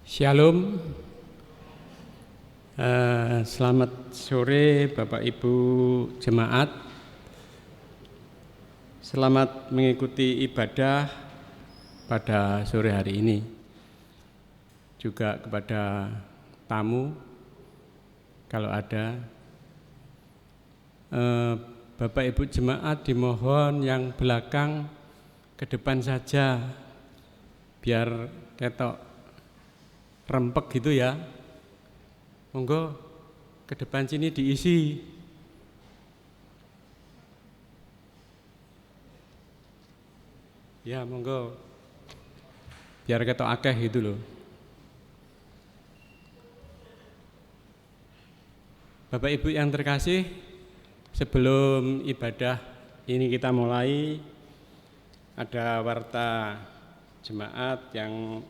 Shalom, selamat sore Bapak Ibu Jemaat. Selamat mengikuti ibadah pada sore hari ini. Juga kepada tamu, kalau ada, Bapak Ibu Jemaat dimohon yang belakang ke depan saja, biar ketok rempek gitu ya. Monggo ke depan sini diisi. Ya, monggo. Biar ketok akeh gitu loh. Bapak Ibu yang terkasih, sebelum ibadah ini kita mulai, ada warta jemaat yang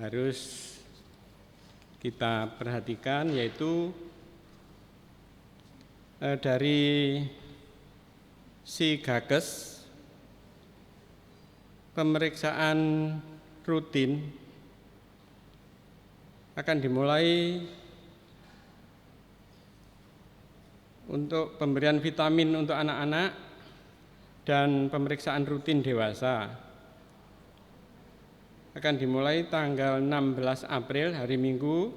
harus kita perhatikan, yaitu dari si Gakes, pemeriksaan rutin akan dimulai untuk pemberian vitamin untuk anak-anak dan pemeriksaan rutin dewasa. Akan dimulai tanggal 16 April hari Minggu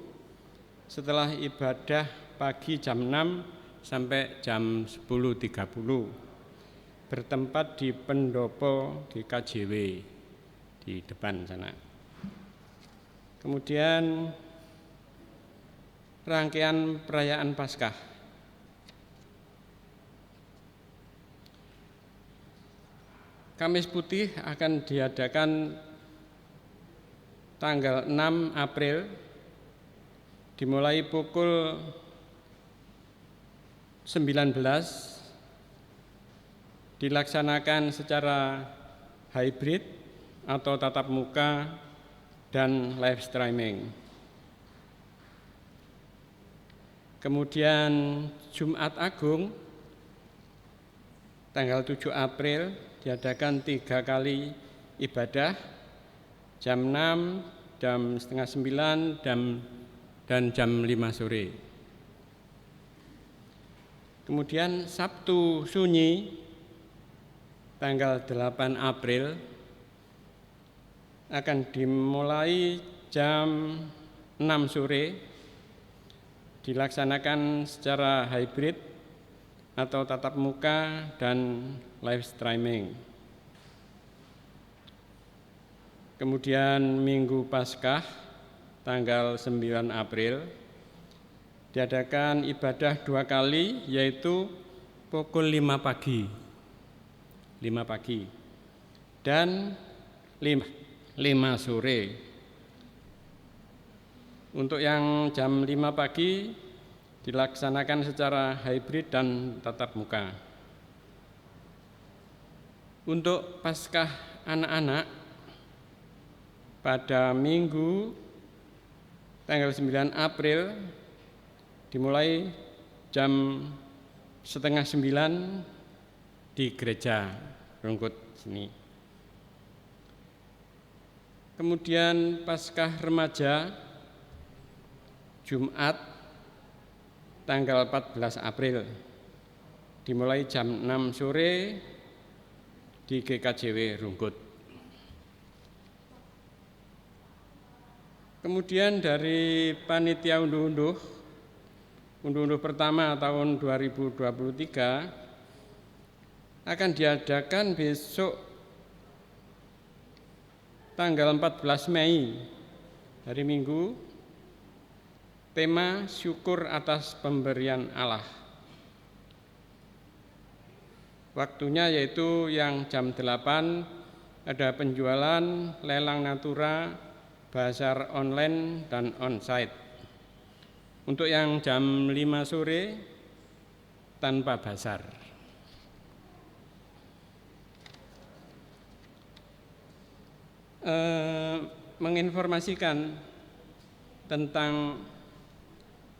setelah ibadah pagi jam 6 sampai jam 10.30 bertempat di pendopo di KJW di depan sana. Kemudian rangkaian perayaan Paskah. Kamis Putih akan diadakan tanggal 6 April dimulai pukul 19, dilaksanakan secara hybrid atau tatap muka dan live streaming. Kemudian Jumat Agung tanggal 7 April diadakan 3 kali ibadah, jam 6, jam setengah 9, dan jam 5 sore. Kemudian Sabtu Sunyi tanggal 8 April akan dimulai jam 6 sore, dilaksanakan secara hybrid atau tatap muka dan live streaming. Kemudian Minggu Paskah tanggal 9 April diadakan ibadah 2 kali, yaitu pukul 5 pagi dan 5 sore. Untuk yang jam 5 pagi dilaksanakan secara hybrid dan tatap muka. Untuk Paskah anak-anak pada Minggu tanggal 9 April dimulai jam setengah 9 di gereja Rungkut sini. Kemudian Paskah remaja Jumat tanggal 14 April dimulai jam 6 sore di GKJW Rungkut. Kemudian dari panitia unduh-unduh pertama tahun 2023 akan diadakan besok tanggal 14 Mei hari Minggu, tema syukur atas pemberian Allah. Waktunya yaitu yang jam 8 ada penjualan, lelang natura, bazar online dan onsite. Untuk yang jam 5 sore tanpa bazar. Menginformasikan tentang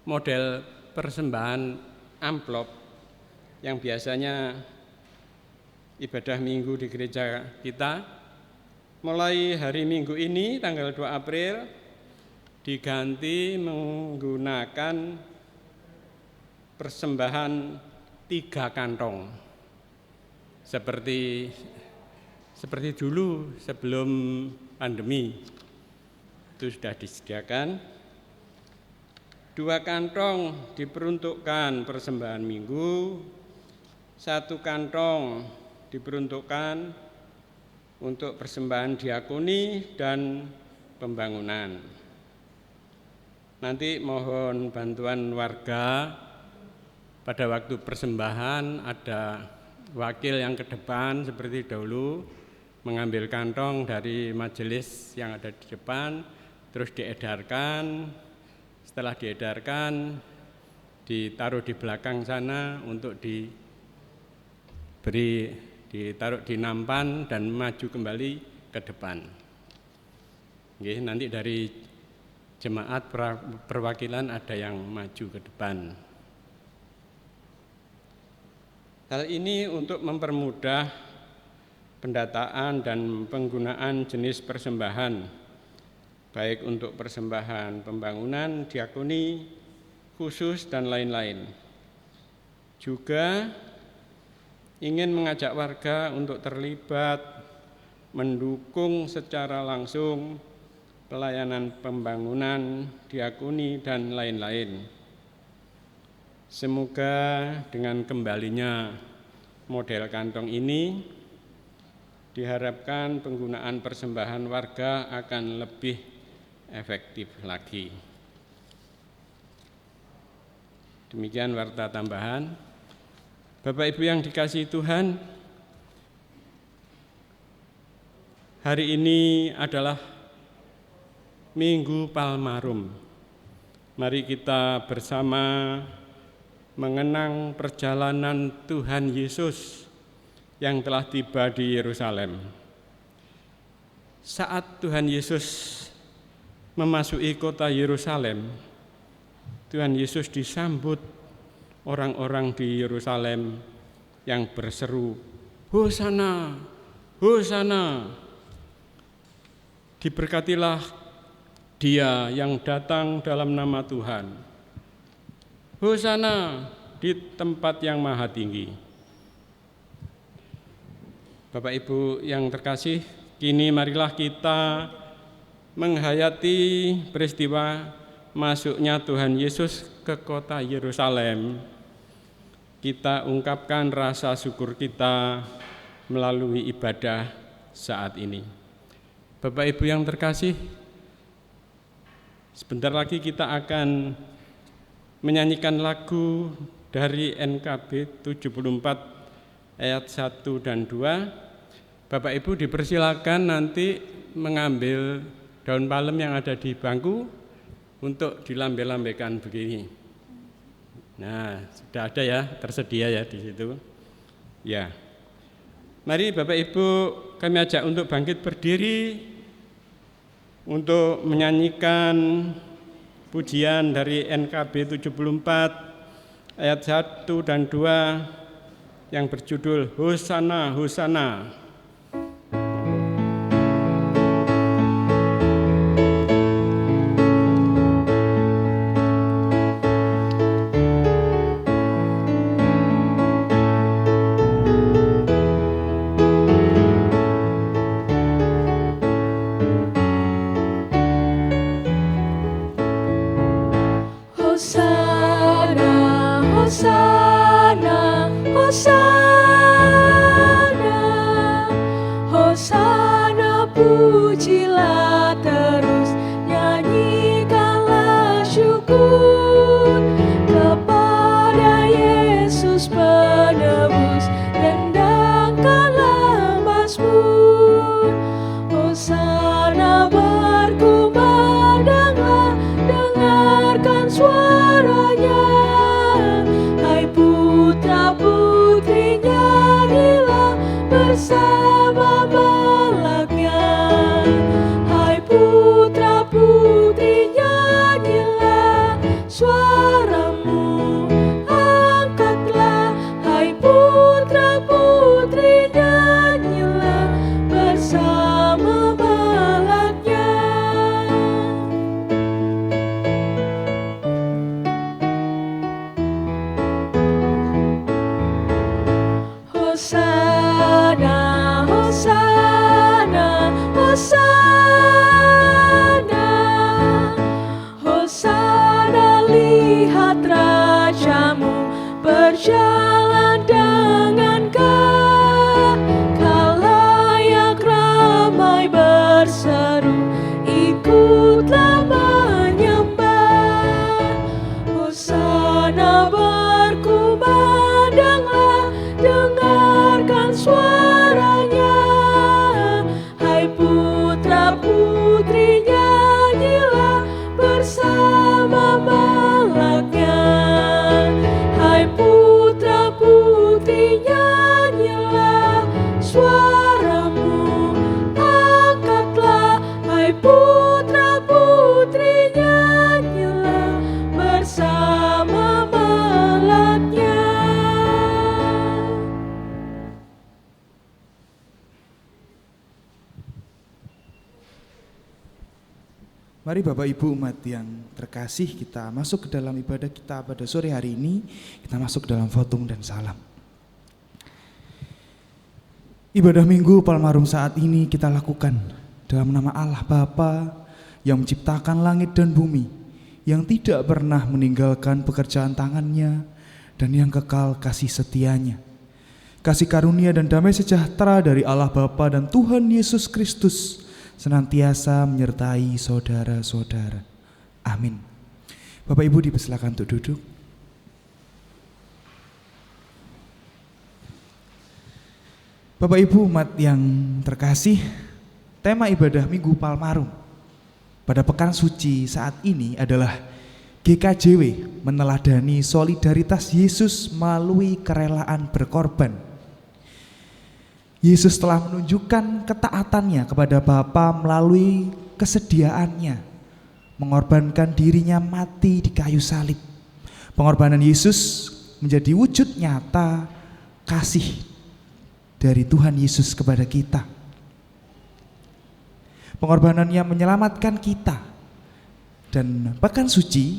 model persembahan amplop yang biasanya ibadah minggu di gereja kita. Mulai hari Minggu ini tanggal 2 April diganti menggunakan persembahan 3 kantong seperti dulu sebelum pandemi itu sudah disediakan. 2 kantong diperuntukkan persembahan minggu, 1 kantong diperuntukkan untuk persembahan diakoni dan pembangunan. Nanti mohon bantuan warga pada waktu persembahan, ada wakil yang ke depan seperti dahulu mengambil kantong dari majelis yang ada di depan, terus diedarkan. Setelah diedarkan, ditaruh di belakang sana untuk ditaruh di nampan dan maju kembali ke depan. Oke, nanti dari jemaat perwakilan ada yang maju ke depan. Hal ini untuk mempermudah pendataan dan penggunaan jenis persembahan, baik untuk persembahan pembangunan, diakoni, khusus, dan lain-lain. Juga ingin mengajak warga untuk terlibat, mendukung secara langsung pelayanan pembangunan, diakoni, dan lain-lain. Semoga dengan kembalinya model kantong ini, diharapkan penggunaan persembahan warga akan lebih efektif lagi. Demikian warta tambahan. Bapak Ibu yang dikasihi Tuhan, hari ini adalah Minggu Palmarum. Mari kita bersama mengenang perjalanan Tuhan Yesus yang telah tiba di Yerusalem. Saat Tuhan Yesus memasuki kota Yerusalem, Tuhan Yesus disambut orang-orang di Yerusalem yang berseru, "Hosana, Hosana." Diberkatilah Dia yang datang dalam nama Tuhan. Hosana di tempat yang maha tinggi. Bapak Ibu yang terkasih, kini marilah kita menghayati peristiwa masuknya Tuhan Yesus ke kota Yerusalem. Kita ungkapkan rasa syukur kita melalui ibadah saat ini. Bapak Ibu yang terkasih, sebentar lagi kita akan menyanyikan lagu dari NKB 74 ayat 1 dan 2. Bapak Ibu dipersilakan nanti mengambil daun palem yang ada di bangku untuk dilambai-lambaikan begini. Nah, sudah ada ya, tersedia ya di situ. Ya. Mari Bapak Ibu kami ajak untuk bangkit berdiri untuk menyanyikan pujian dari NKB 74 ayat 1 dan 2 yang berjudul Hosana, Hosana. Bersama melaknya, berjalan dengan khalayak ramai berseru, ikutlah menyembah. Hosana berkumandanglah, dengarkan suaranya. Hai putra putri nyanyilah bersama malaknya. Hai putra putri nyanyilah, suaramu angkatlah. Hai putra putri nyanyilah bersama malaknya. Mari Bapak Ibu umat yang terkasih, kita masuk ke dalam ibadah kita pada sore hari ini. Kita masuk dalam votum dan salam. Ibadah Minggu Palmarum saat ini kita lakukan dalam nama Allah Bapa yang menciptakan langit dan bumi, yang tidak pernah meninggalkan pekerjaan tangannya, dan yang kekal kasih setianya. Kasih karunia dan damai sejahtera dari Allah Bapa dan Tuhan Yesus Kristus senantiasa menyertai saudara-saudara. Amin. Bapak Ibu dipersilakan untuk duduk. Bapak Ibu umat yang terkasih, tema ibadah Minggu Palmarum pada pekan suci saat ini adalah GKJW, meneladani solidaritas Yesus melalui kerelaan berkorban. Yesus telah menunjukkan ketaatannya kepada Bapa melalui kesediaannya mengorbankan dirinya mati di kayu salib. Pengorbanan Yesus menjadi wujud nyata kasih dari Tuhan Yesus kepada kita. Pengorbanannya menyelamatkan kita. Dan pekan suci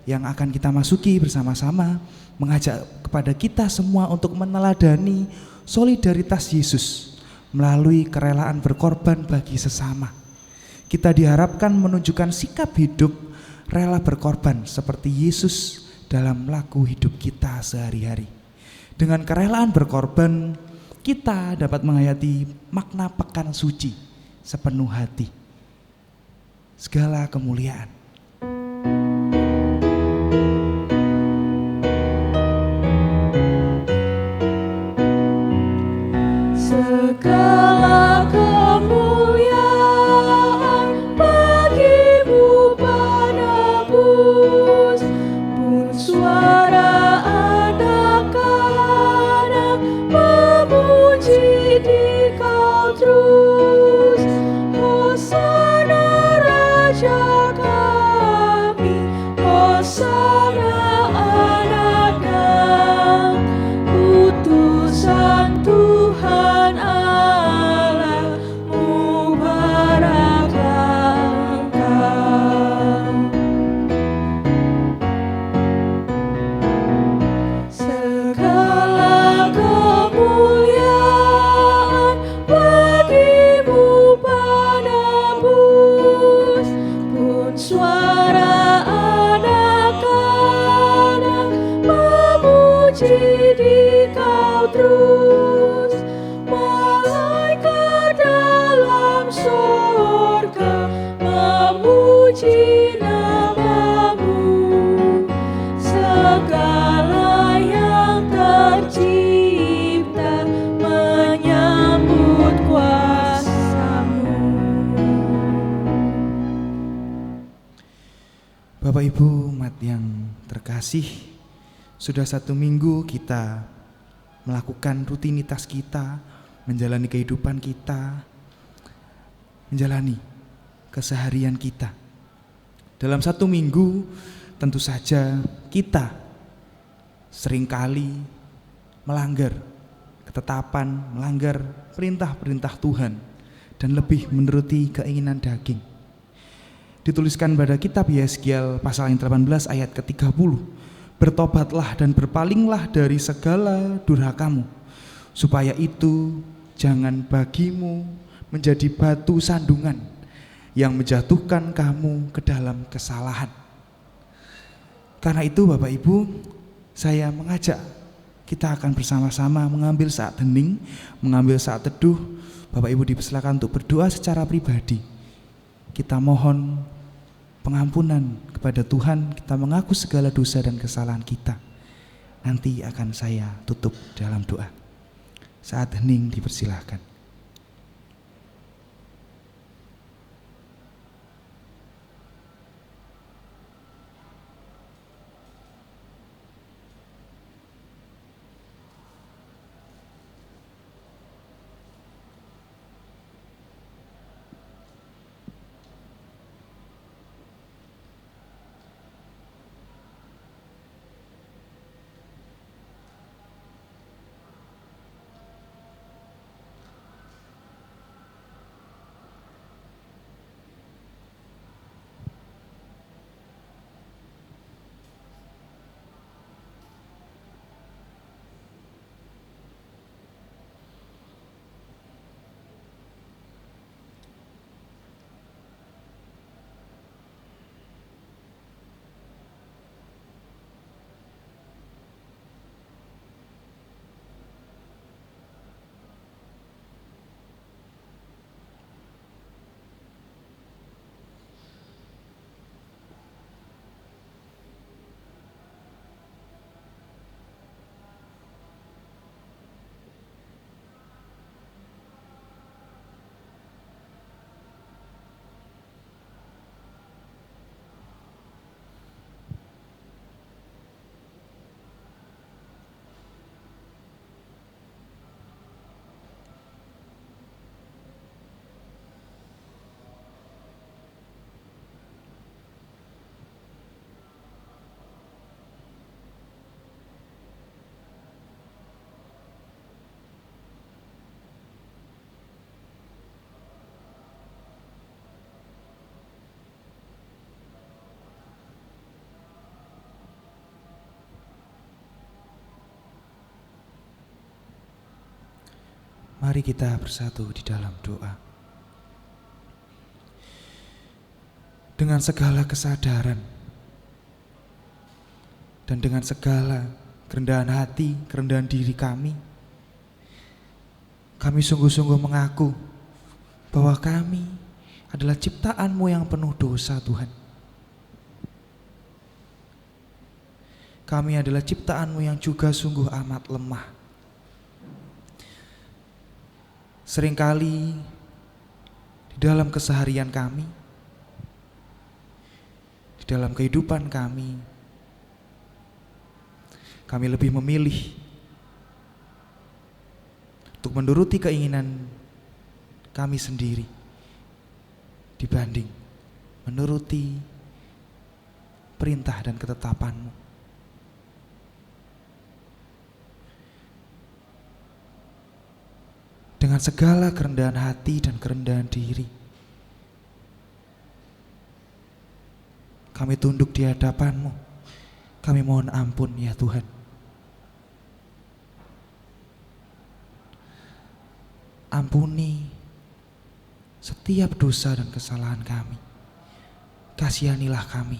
yang akan kita masuki bersama-sama mengajak kepada kita semua untuk meneladani solidaritas Yesus melalui kerelaan berkorban bagi sesama. Kita diharapkan menunjukkan sikap hidup rela berkorban seperti Yesus dalam laku hidup kita sehari-hari. Dengan kerelaan berkorban, kita dapat menghayati makna pekan suci sepenuh hati. Segala kemuliaan Segala kemuliaan bagimu penebus, pun suara anak-anak memuji di Kau terus. Hosana Raja kami, Hosana anak dan utusan Tuhan Allah, mubaraklah Engkau. Segala kemuliaan bagimu penebus, pun suara anak-anak memuji di Kau terus. Malaikat dalam surga memuji namamu, segala yang tercipta menyambut kuasa-Mu. Bapak Ibu umat yang terkasih, sudah 1 minggu kita melakukan rutinitas kita, menjalani kehidupan kita, menjalani keseharian kita. Dalam 1 minggu tentu saja kita seringkali melanggar ketetapan, melanggar perintah-perintah Tuhan, dan lebih menuruti keinginan daging. Dituliskan pada kitab Yeskiel pasal yang 18 ayat ke-30, bertobatlah dan berpalinglah dari segala durhakamu, supaya itu jangan bagimu menjadi batu sandungan yang menjatuhkan kamu ke dalam kesalahan. Karena itu Bapak Ibu, saya mengajak kita akan bersama-sama mengambil saat hening, mengambil saat teduh. Bapak Ibu dipersilakan untuk berdoa secara pribadi. Kita mohon pengampunan kepada Tuhan, kita mengaku segala dosa dan kesalahan kita. Nanti akan saya tutup dalam doa. Saat hening dipersilakan. Mari kita bersatu di dalam doa. Dengan segala kesadaran dan dengan segala kerendahan hati, kerendahan diri kami sungguh-sungguh mengaku bahwa kami adalah ciptaan-Mu yang penuh dosa, Tuhan. Kami adalah ciptaan-Mu yang juga sungguh amat lemah. Seringkali di dalam keseharian kami, di dalam kehidupan kami lebih memilih untuk menuruti keinginan kami sendiri dibanding menuruti perintah dan ketetapan-Mu. Dengan segala kerendahan hati dan kerendahan diri, kami tunduk di hadapan-Mu. Kami mohon ampun ya Tuhan. Ampuni setiap dosa dan kesalahan kami. Kasihanilah kami,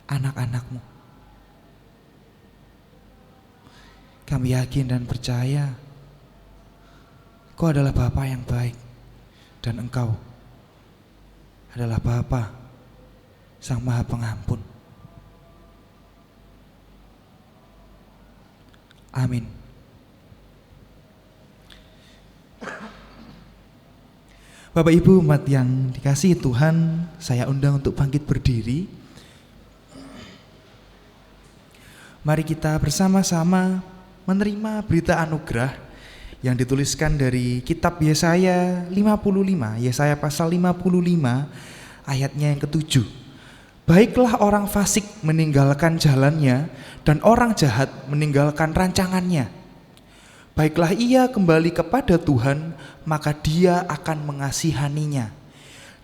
anak-anak-Mu. Kami yakin dan percaya Kau adalah Bapa yang baik dan Engkau adalah Bapa Sang Maha Pengampun. Amin. Bapak Ibu umat yang dikasihi Tuhan, saya undang untuk bangkit berdiri. Mari kita bersama-sama menerima berita anugerah yang dituliskan dari kitab Yesaya 55, Yesaya pasal 55 ayatnya yang ke-7. Baiklah orang fasik meninggalkan jalannya dan orang jahat meninggalkan rancangannya. Baiklah ia kembali kepada Tuhan, maka Dia akan mengasihaninya.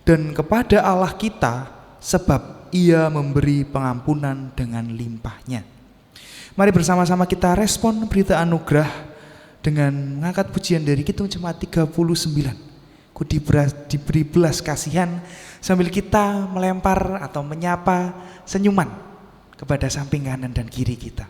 Dan kepada Allah kita, sebab Ia memberi pengampunan dengan limpahnya. Mari bersama-sama kita respon berita anugerah dengan mengangkat pujian dari Kidung Jemaat 39. Ku diberi belas kasihan, sambil kita melempar atau menyapa senyuman kepada samping kanan dan kiri kita.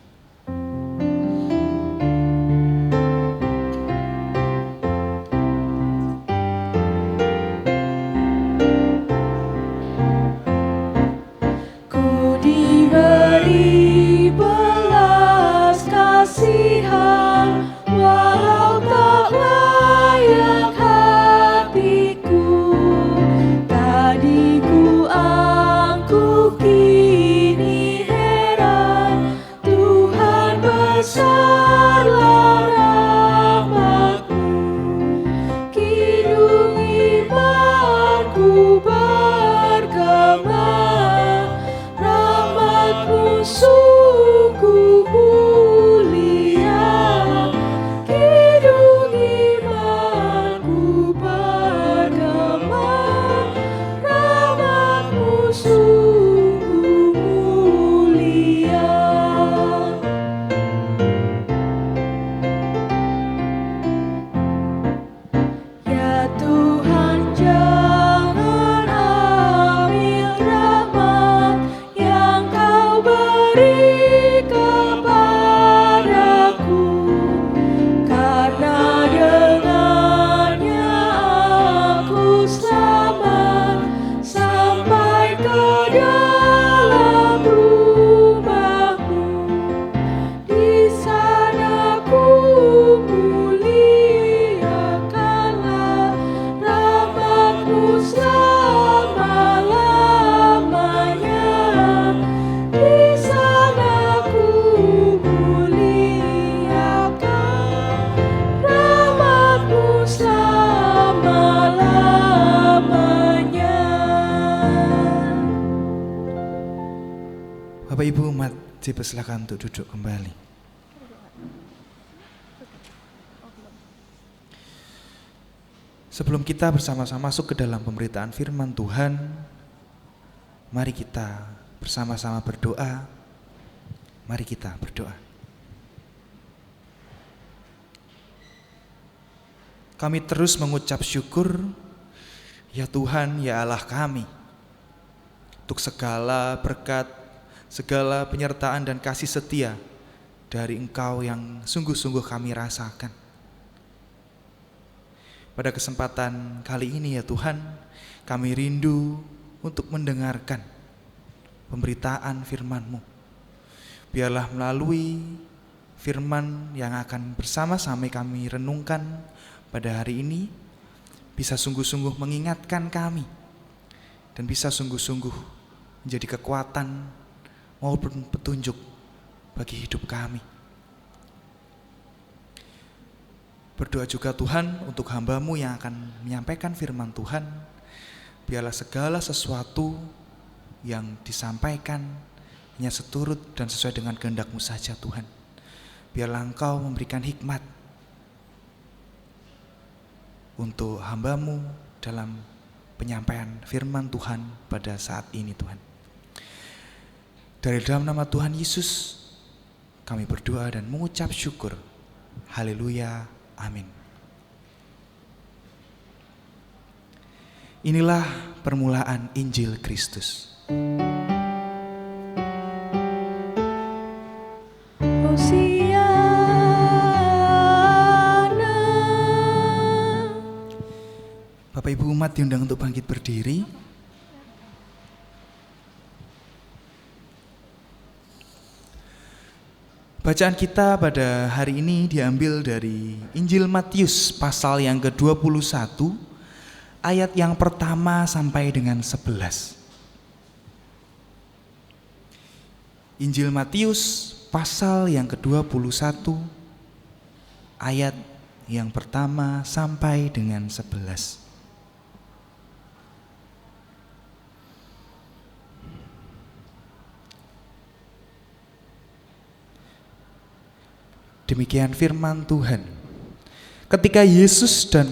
Bapak Ibu umat, dipersilakan untuk duduk kembali. Sebelum kita bersama-sama masuk ke dalam pemberitaan firman Tuhan, mari kita bersama-sama berdoa. Mari kita berdoa. Kami terus mengucap syukur, ya Tuhan, ya Allah kami, untuk segala berkat, segala penyertaan dan kasih setia dari Engkau yang sungguh-sungguh kami rasakan. Pada kesempatan kali ini ya Tuhan, kami rindu untuk mendengarkan pemberitaan firman-Mu. Biarlah melalui firman yang akan bersama-sama kami renungkan pada hari ini, bisa sungguh-sungguh mengingatkan kami dan bisa sungguh-sungguh menjadi kekuatan maupun petunjuk bagi hidup kami. Berdoa juga Tuhan untuk hamba-Mu yang akan menyampaikan firman Tuhan. Biarlah segala sesuatu yang disampaikan hanya seturut dan sesuai dengan kehendak-Mu saja Tuhan. Biarlah Engkau memberikan hikmat untuk hamba-Mu dalam penyampaian firman Tuhan pada saat ini Tuhan. Dari dalam nama Tuhan Yesus kami berdoa dan mengucap syukur. Haleluya. Amin. Inilah permulaan Injil Kristus. Hosiana. Bapak Ibu umat diundang untuk bangkit berdiri. Bacaan kita pada hari ini diambil dari Injil Matius pasal yang ke-21 ayat yang pertama sampai dengan 11. Injil Matius pasal yang ke-21 ayat yang pertama sampai dengan 11. Demikian firman Tuhan. Ketika Yesus dan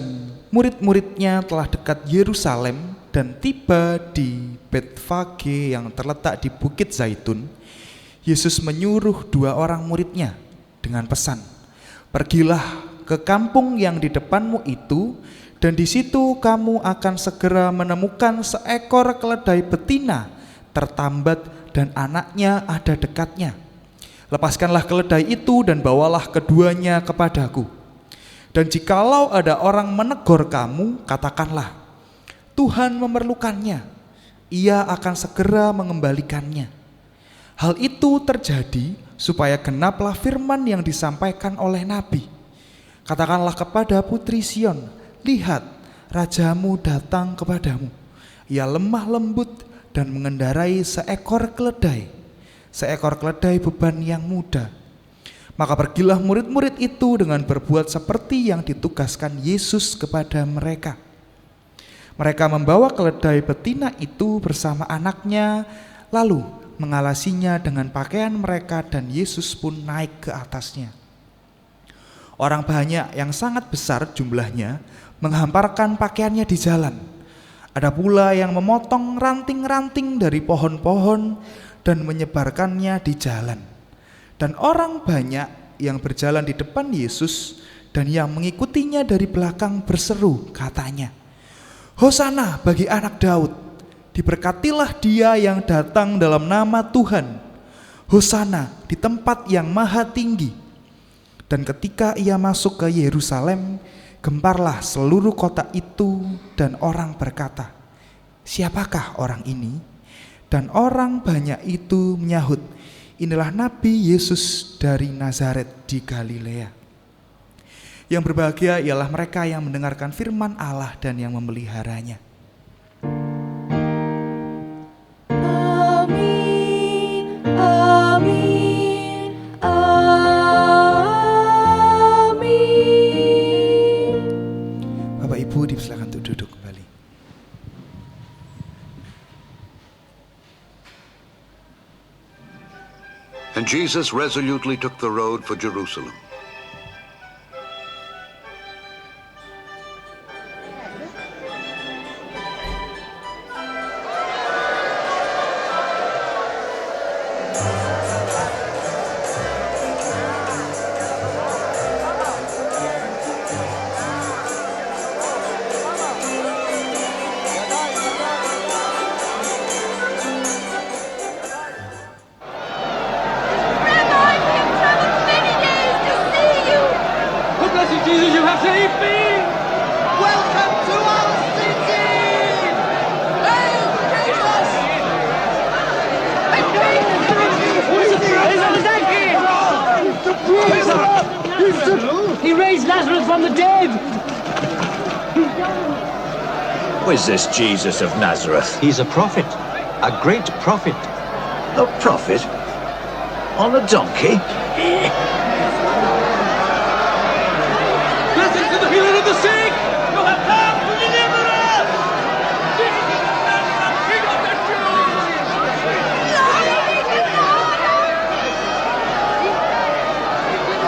murid-muridnya telah dekat Yerusalem dan tiba di Betfage yang terletak di Bukit Zaitun, Yesus menyuruh 2 orang muridnya dengan pesan, "Pergilah ke kampung yang di depanmu itu, dan di situ kamu akan segera menemukan seekor keledai betina tertambat dan anaknya ada dekatnya. Lepaskanlah keledai itu dan bawalah keduanya kepadaku. Dan jikalau ada orang menegur kamu, katakanlah, Tuhan memerlukannya, ia akan segera mengembalikannya." Hal itu terjadi supaya genaplah firman yang disampaikan oleh Nabi. "Katakanlah kepada putri Sion, lihat, rajamu datang kepadamu. Ia lemah lembut dan mengendarai seekor keledai beban yang muda." Maka pergilah murid-murid itu dengan berbuat seperti yang ditugaskan Yesus kepada mereka. Mereka membawa keledai betina itu bersama anaknya, lalu mengalasinya dengan pakaian mereka, dan Yesus pun naik ke atasnya. Orang banyak yang sangat besar jumlahnya menghamparkan pakaiannya di jalan. Ada pula yang memotong ranting-ranting dari pohon-pohon dan menyebarkannya di jalan. Dan orang banyak yang berjalan di depan Yesus dan yang mengikutinya dari belakang berseru, katanya, "Hosana bagi anak Daud, diberkatilah dia yang datang dalam nama Tuhan. Hosana di tempat yang maha tinggi." Dan ketika ia masuk ke Yerusalem, gemparlah seluruh kota itu, dan orang berkata, "Siapakah orang ini?" Dan orang banyak itu menyahut, "Inilah Nabi Yesus dari Nazaret di Galilea." Yang berbahagia ialah mereka yang mendengarkan firman Allah dan yang memeliharanya. Amin, amin, amin. Bapak Ibu dipersilakan untuk duduk kembali. And Jesus resolutely took the road for Jerusalem. He raised Lazarus from the dead! Who is this Jesus of Nazareth? He's a prophet, a great prophet. A prophet? On a donkey? Blessings to the healer of the sick! You have come to deliver us! Jesus of Nazareth, King of the Jews!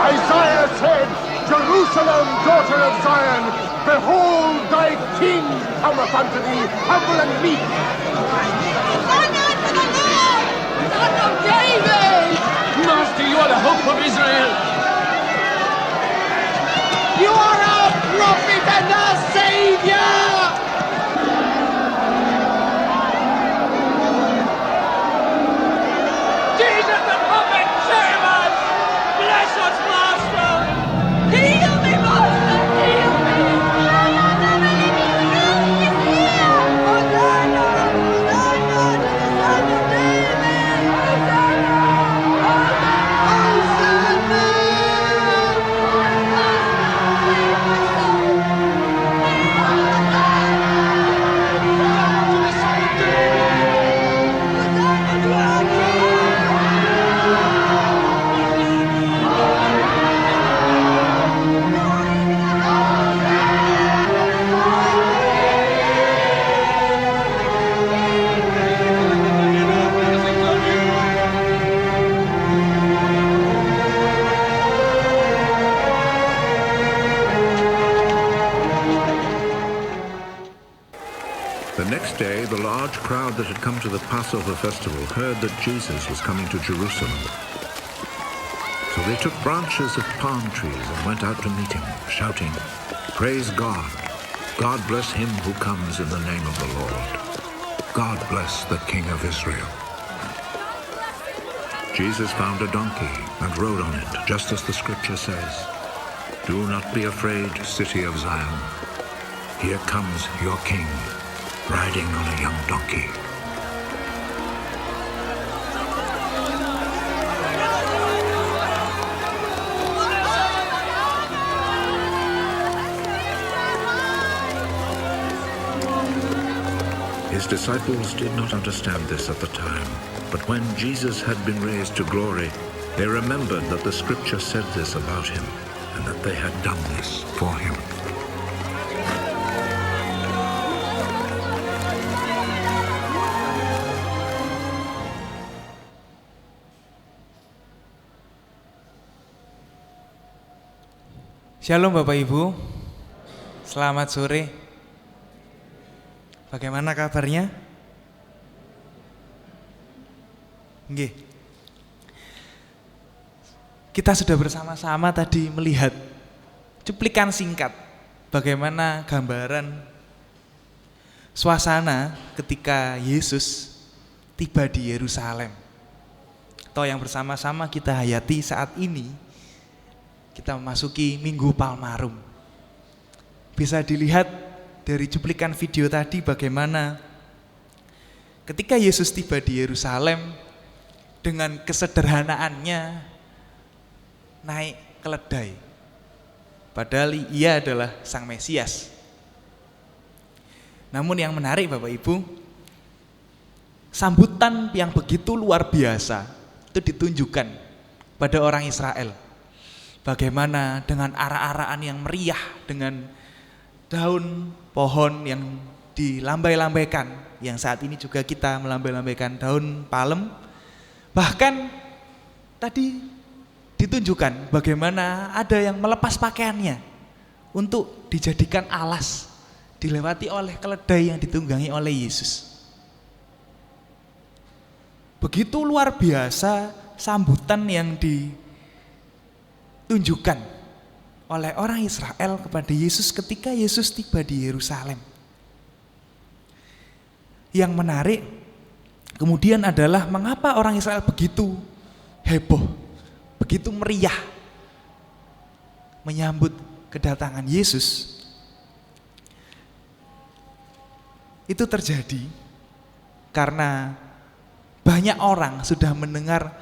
Isaiah said, Jerusalem, daughter of Zion, behold, thy king cometh unto thee, humble and meek. Son of David! Master, you are the hope of Israel! You are our prophet and our savior! Jesus the prophet, save us! Bless us, Master! Heal me, Master! Heal me! The next day, the large crowd that had come to the Passover festival heard that Jesus was coming to Jerusalem. So they took branches of palm trees and went out to meet him, shouting, "Praise God! God bless him who comes in the name of the Lord. God bless the King of Israel." Jesus found a donkey and rode on it, just as the scripture says, "Do not be afraid, city of Zion. Here comes your king, riding on a young donkey." His disciples did not understand this at the time, but when Jesus had been raised to glory, they remembered that the scripture said this about him, and that they had done this for him. Shalom Bapak Ibu, selamat sore. Bagaimana kabarnya? Nggih. Kita sudah bersama-sama tadi melihat cuplikan singkat bagaimana gambaran suasana ketika Yesus tiba di Yerusalem. Atau yang bersama-sama kita hayati saat ini, kita memasuki Minggu Palmarum. Bisa dilihat dari cuplikan video tadi bagaimana ketika Yesus tiba di Yerusalem dengan kesederhanaannya naik keledai. Padahal ia adalah Sang Mesias. Namun yang menarik Bapak Ibu, sambutan yang begitu luar biasa itu ditunjukkan pada orang Israel. Bagaimana dengan arak-arakan yang meriah, dengan daun pohon yang dilambai-lambaikan, yang saat ini juga kita melambai-lambaikan daun palem. Bahkan tadi ditunjukkan bagaimana ada yang melepas pakaiannya untuk dijadikan alas, dilewati oleh keledai yang ditunggangi oleh Yesus. Begitu luar biasa sambutan yang ditunjukkan oleh orang Israel kepada Yesus ketika Yesus tiba di Yerusalem. Yang menarik kemudian adalah mengapa orang Israel begitu heboh, begitu meriah menyambut kedatangan Yesus. Itu terjadi karena banyak orang sudah mendengar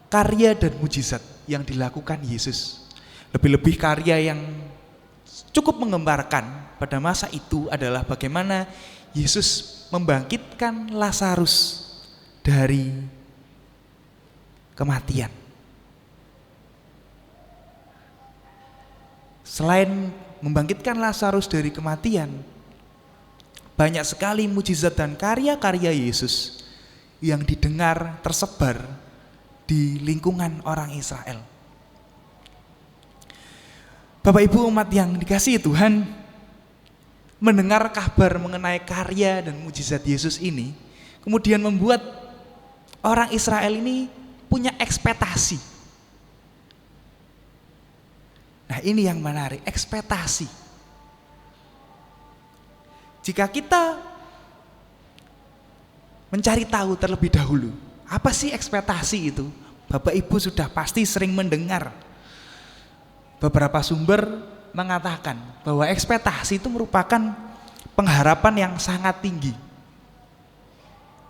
karya dan mujizat yang dilakukan Yesus. Lebih-lebih karya yang cukup menggemparkan pada masa itu adalah bagaimana Yesus membangkitkan Lazarus dari kematian. Selain membangkitkan Lazarus dari kematian, banyak sekali mujizat dan karya-karya Yesus yang didengar tersebar di lingkungan orang Israel. Bapak Ibu umat yang dikasihi Tuhan, mendengar kabar mengenai karya dan mujizat Yesus ini kemudian membuat orang Israel ini punya ekspektasi. Nah, ini yang menarik, ekspektasi. Jika kita mencari tahu terlebih dahulu, apa sih ekspektasi itu? Bapak Ibu sudah pasti sering mendengar. Beberapa sumber mengatakan bahwa ekspektasi itu merupakan pengharapan yang sangat tinggi.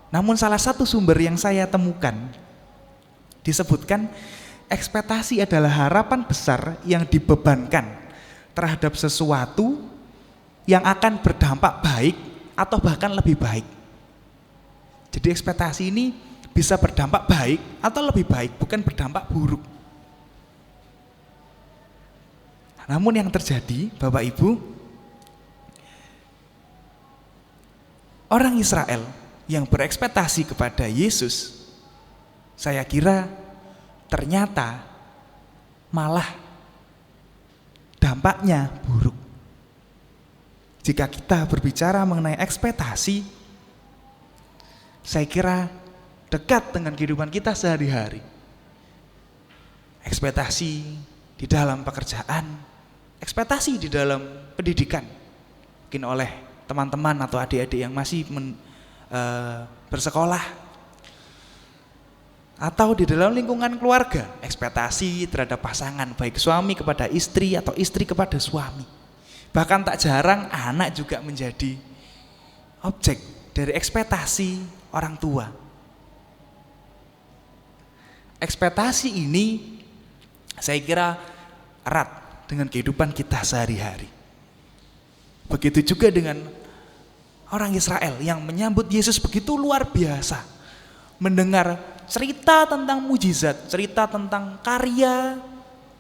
Namun salah satu sumber yang saya temukan disebutkan ekspektasi adalah harapan besar yang dibebankan terhadap sesuatu yang akan berdampak baik atau bahkan lebih baik. Jadi ekspektasi ini bisa berdampak baik atau lebih baik, bukan berdampak buruk. Namun yang terjadi, Bapak Ibu, orang Israel yang berekspektasi kepada Yesus, saya kira ternyata malah dampaknya buruk. Jika kita berbicara mengenai ekspektasi, saya kira dekat dengan kehidupan kita sehari-hari. Ekspektasi di dalam pekerjaan, ekspektasi di dalam pendidikan, mungkin oleh teman-teman atau adik-adik yang masih bersekolah, atau di dalam lingkungan keluarga, ekspektasi terhadap pasangan, baik suami kepada istri atau istri kepada suami. Bahkan tak jarang anak juga menjadi objek dari ekspektasi orang tua. Ekspektasi ini saya kira erat dengan kehidupan kita sehari-hari. Begitu juga dengan orang Israel yang menyambut Yesus begitu luar biasa. Mendengar cerita tentang mujizat, cerita tentang karya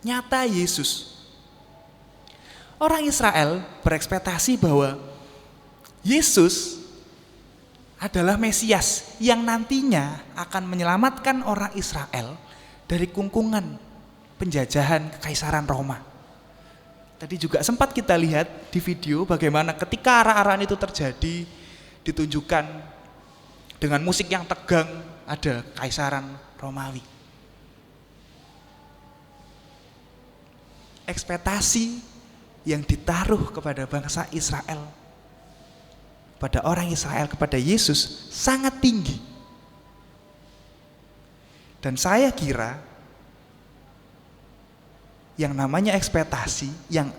nyata Yesus. Orang Israel berekspektasi bahwa Yesus adalah Mesias yang nantinya akan menyelamatkan orang Israel dari kungkungan penjajahan Kekaisaran Roma. Tadi juga sempat kita lihat di video bagaimana ketika arah-arahan itu terjadi, ditunjukkan dengan musik yang tegang, ada Kaisaran Romawi. Ekspektasi yang ditaruh kepada bangsa Israel, pada orang Israel, kepada Yesus sangat tinggi. Dan saya kira yang namanya ekspektasi yang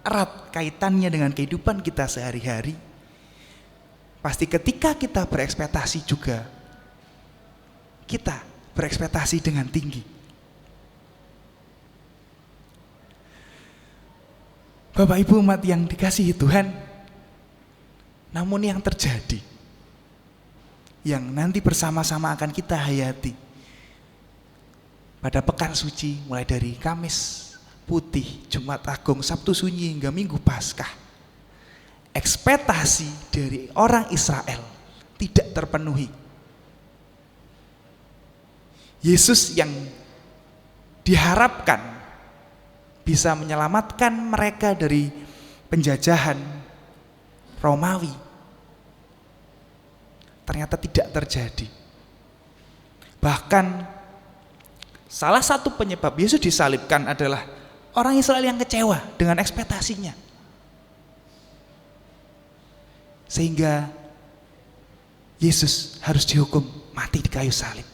erat kaitannya dengan kehidupan kita sehari-hari, pasti ketika kita berekspektasi juga, kita berekspektasi dengan tinggi. Bapak Ibu umat yang dikasihi Tuhan, namun yang terjadi, yang nanti bersama-sama akan kita hayati pada pekan suci, mulai dari Kamis Putih, Jumat Agung, Sabtu Sunyi hingga Minggu Paskah, ekspektasi dari orang Israel tidak terpenuhi. Yesus yang diharapkan bisa menyelamatkan mereka dari penjajahan Romawi, ternyata tidak terjadi. Bahkan salah satu penyebab Yesus disalibkan adalah orang Israel yang kecewa dengan ekspektasinya, sehingga Yesus harus dihukum mati di kayu salib.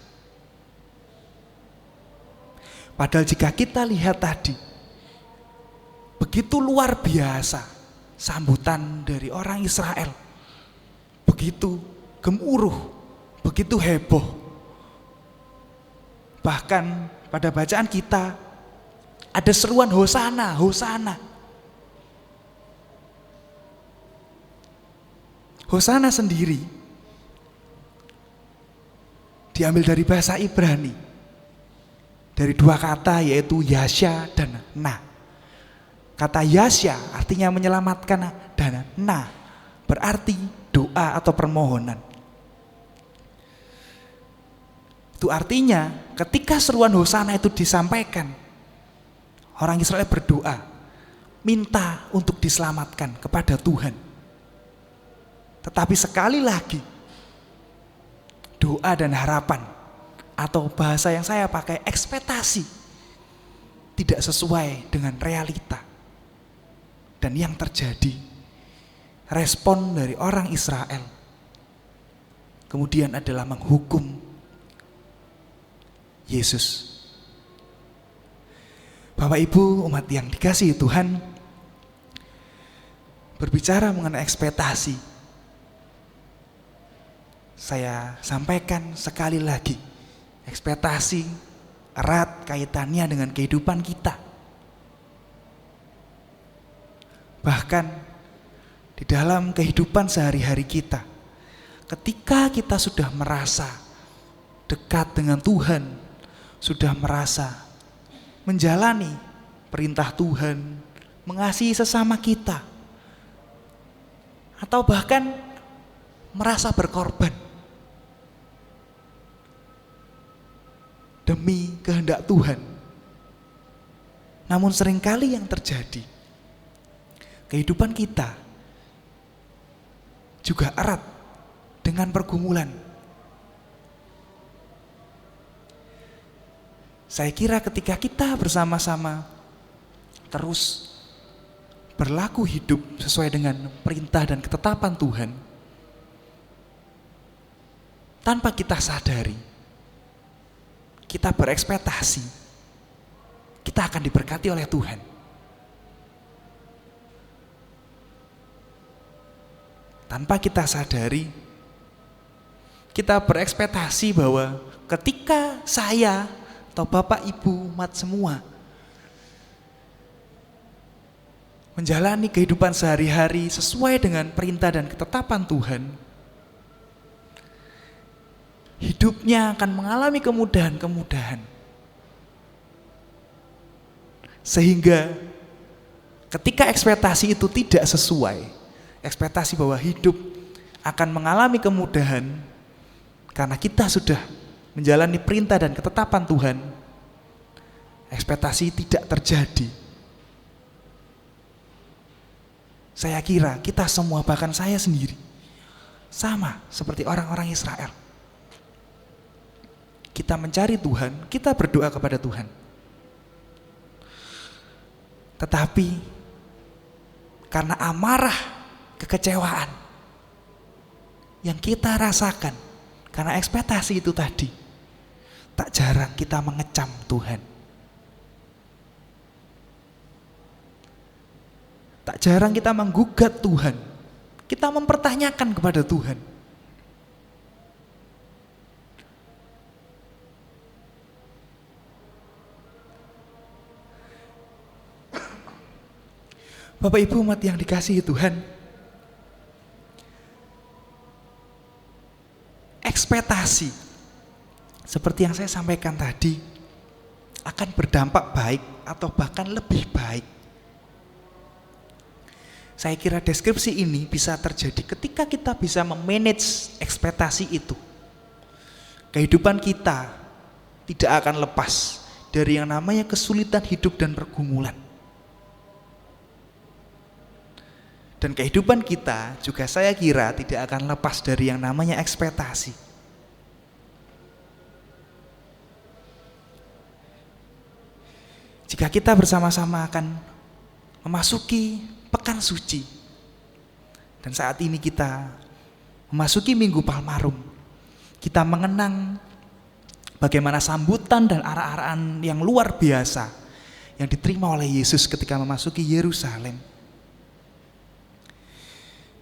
Padahal jika kita lihat tadi, begitu luar biasa sambutan dari orang Israel, begitu gemuruh, begitu heboh. Bahkan pada bacaan kita ada seruan Hosana, Hosana. Hosana sendiri diambil dari bahasa Ibrani, dari dua kata, yaitu Yasya dan Na. Kata Yasya artinya menyelamatkan, dan Na berarti doa atau permohonan. Itu artinya ketika seruan Hosana itu disampaikan, orang Israel berdoa, minta untuk diselamatkan kepada Tuhan. Tetapi sekali lagi, doa dan harapan, atau bahasa yang saya pakai, ekspektasi, tidak sesuai dengan realita. Dan yang terjadi, respon dari orang Israel kemudian adalah menghukum Yesus. Bapak Ibu umat yang dikasihi Tuhan, berbicara mengenai ekspektasi, saya sampaikan sekali lagi, ekspektasi erat kaitannya dengan kehidupan kita. Bahkan di dalam kehidupan sehari-hari kita, ketika kita sudah merasa dekat dengan Tuhan, sudah merasa menjalani perintah Tuhan, mengasihi sesama kita, atau bahkan merasa berkorban demi kehendak Tuhan. Namun seringkali yang terjadi, kehidupan kita juga erat dengan pergumulan. Saya kira ketika kita bersama-sama terus berlaku hidup sesuai dengan perintah dan ketetapan Tuhan, tanpa kita sadari, kita berekspektasi kita akan diberkati oleh Tuhan. Tanpa kita sadari, kita berekspektasi bahwa ketika saya atau Bapak Ibu umat semua menjalani kehidupan sehari-hari sesuai dengan perintah dan ketetapan Tuhan, hidupnya akan mengalami kemudahan-kemudahan. Sehingga ketika ekspektasi itu tidak sesuai, ekspektasi bahwa hidup akan mengalami kemudahan karena kita sudah menjalani perintah dan ketetapan Tuhan, ekspektasi tidak terjadi. Saya kira kita semua, bahkan saya sendiri, sama seperti orang-orang Israel. Kita mencari Tuhan, kita berdoa kepada Tuhan. Tetapi karena amarah, kekecewaan yang kita rasakan karena ekspektasi itu tadi, tak jarang kita mengecam Tuhan. Tak jarang kita menggugat Tuhan. Kita mempertanyakan kepada Tuhan. Bapak Ibu umat yang dikasihi Tuhan, ekspektasi seperti yang saya sampaikan tadi akan berdampak baik atau bahkan lebih baik. Saya kira deskripsi ini bisa terjadi ketika kita bisa memanage ekspektasi itu. Kehidupan kita tidak akan lepas dari yang namanya kesulitan hidup dan pergumulan. Dan kehidupan kita juga saya kira tidak akan lepas dari yang namanya ekspektasi. Jika kita bersama-sama akan memasuki pekan suci, dan saat ini kita memasuki Minggu Palmarum, kita mengenang bagaimana sambutan dan arak-arakan yang luar biasa yang diterima oleh Yesus ketika memasuki Yerusalem.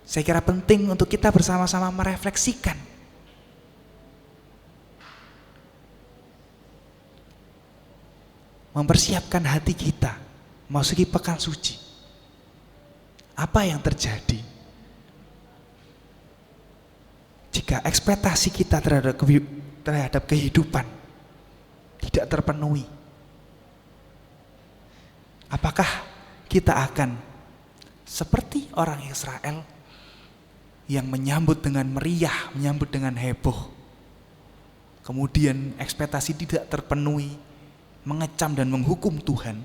Saya kira penting untuk kita bersama-sama merefleksikan mempersiapkan hati kita memasuki pekan suci. Apa yang terjadi jika ekspektasi kita terhadap kehidupan tidak terpenuhi? Apakah kita akan seperti orang Israel yang menyambut dengan meriah, menyambut dengan heboh, kemudian ekspektasi tidak terpenuhi, mengecam dan menghukum Tuhan?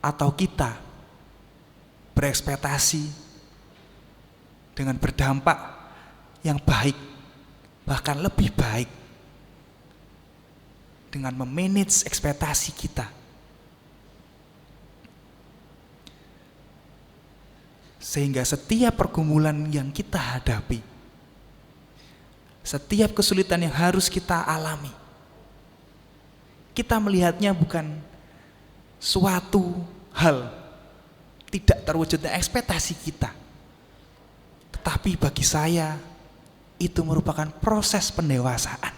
Atau kita berekspektasi dengan berdampak yang baik, bahkan lebih baik, dengan memanage ekspektasi kita, sehingga setiap pergumulan yang kita hadapi, setiap kesulitan yang harus kita alami, kita melihatnya bukan suatu hal tidak terwujudnya ekspektasi kita, tetapi bagi saya itu merupakan proses pendewasaan.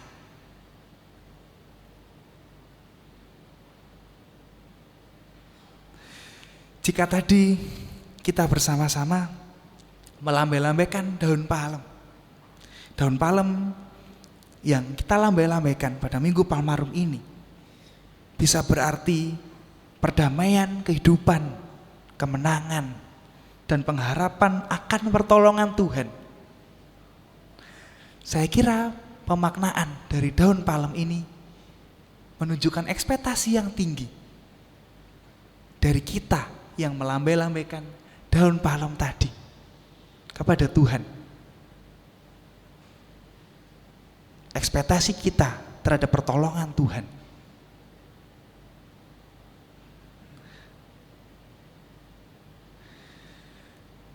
Jika tadi kita bersama-sama melambai-lambaikan daun palem yang kita lambai-lambaikan pada Minggu Palmarum ini bisa berarti perdamaian kehidupan, kemenangan, dan pengharapan akan pertolongan Tuhan. Saya kira pemaknaan dari daun palem ini menunjukkan ekspektasi yang tinggi dari kita yang melambai-lambaikan daun palem tadi kepada Tuhan. Ekspektasi kita terhadap pertolongan Tuhan.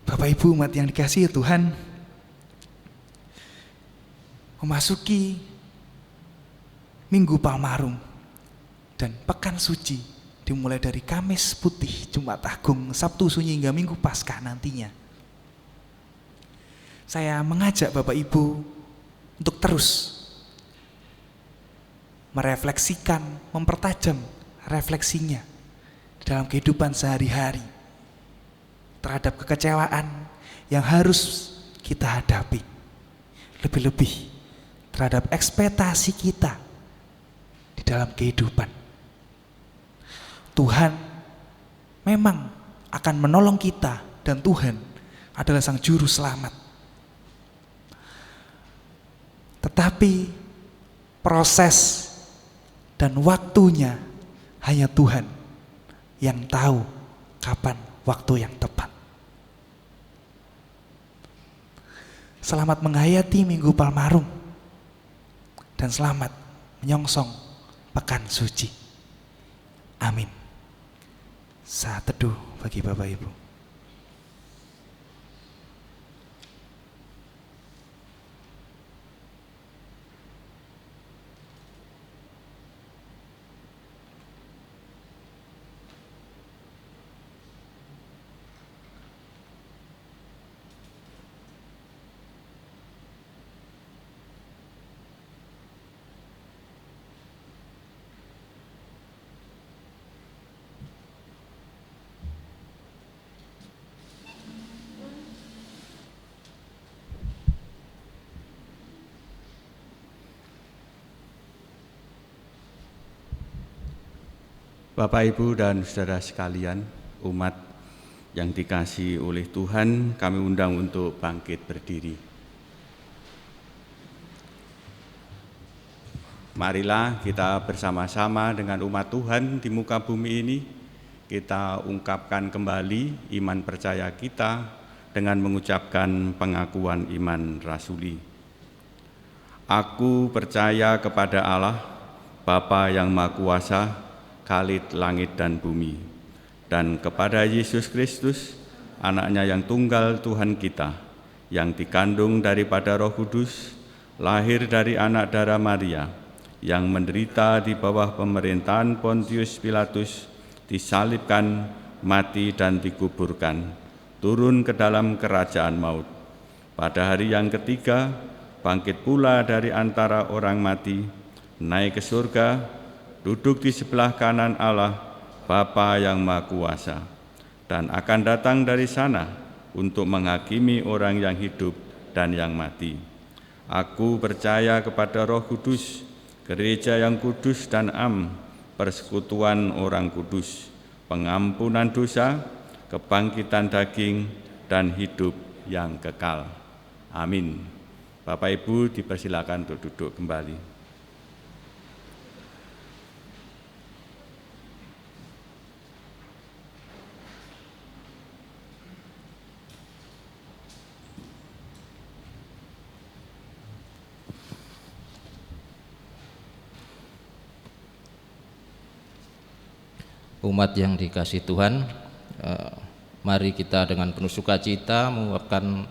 Bapak Ibu umat yang dikasihi Tuhan, memasuki Minggu Palmarum dan pekan suci dimulai dari Kamis Putih, Jumat Agung, Sabtu Sunyi hingga Minggu Paskah nantinya. Saya mengajak Bapak Ibu untuk terus merefleksikan, mempertajam refleksinya dalam kehidupan sehari-hari terhadap kekecewaan yang harus kita hadapi, lebih-lebih terhadap ekspektasi kita di dalam kehidupan. Tuhan memang akan menolong kita dan Tuhan adalah Sang Juru Selamat. Tetapi proses dan waktunya hanya Tuhan yang tahu kapan waktu yang tepat. Selamat menghayati Minggu Palmarum dan selamat menyongsong pekan suci. Amin. Saat teduh bagi Bapak Ibu. Bapak, Ibu, dan saudara sekalian, umat yang dikasihi oleh Tuhan, kami undang untuk bangkit berdiri. Marilah kita bersama-sama dengan umat Tuhan di muka bumi ini, kita ungkapkan kembali iman percaya kita dengan mengucapkan pengakuan iman rasuli. Aku percaya kepada Allah, Bapa yang Maha Kuasa, Khalid langit dan bumi, dan kepada Yesus Kristus, Anaknya yang tunggal Tuhan kita, yang dikandung daripada Roh Kudus, lahir dari anak darah Maria, yang menderita di bawah pemerintahan Pontius Pilatus, disalibkan, mati dan dikuburkan, turun ke dalam kerajaan maut. Pada hari yang ketiga, bangkit pula dari antara orang mati, naik ke surga, duduk di sebelah kanan Allah, Bapa yang Maha Kuasa, dan akan datang dari sana untuk menghakimi orang yang hidup dan yang mati. Aku percaya kepada Roh Kudus, gereja yang kudus dan am, persekutuan orang kudus, pengampunan dosa, kebangkitan daging, dan hidup yang kekal. Amin. Bapak Ibu dipersilakan untuk duduk kembali. Umat yang dikasihi Tuhan, mari kita dengan penuh sukacita mengucapkan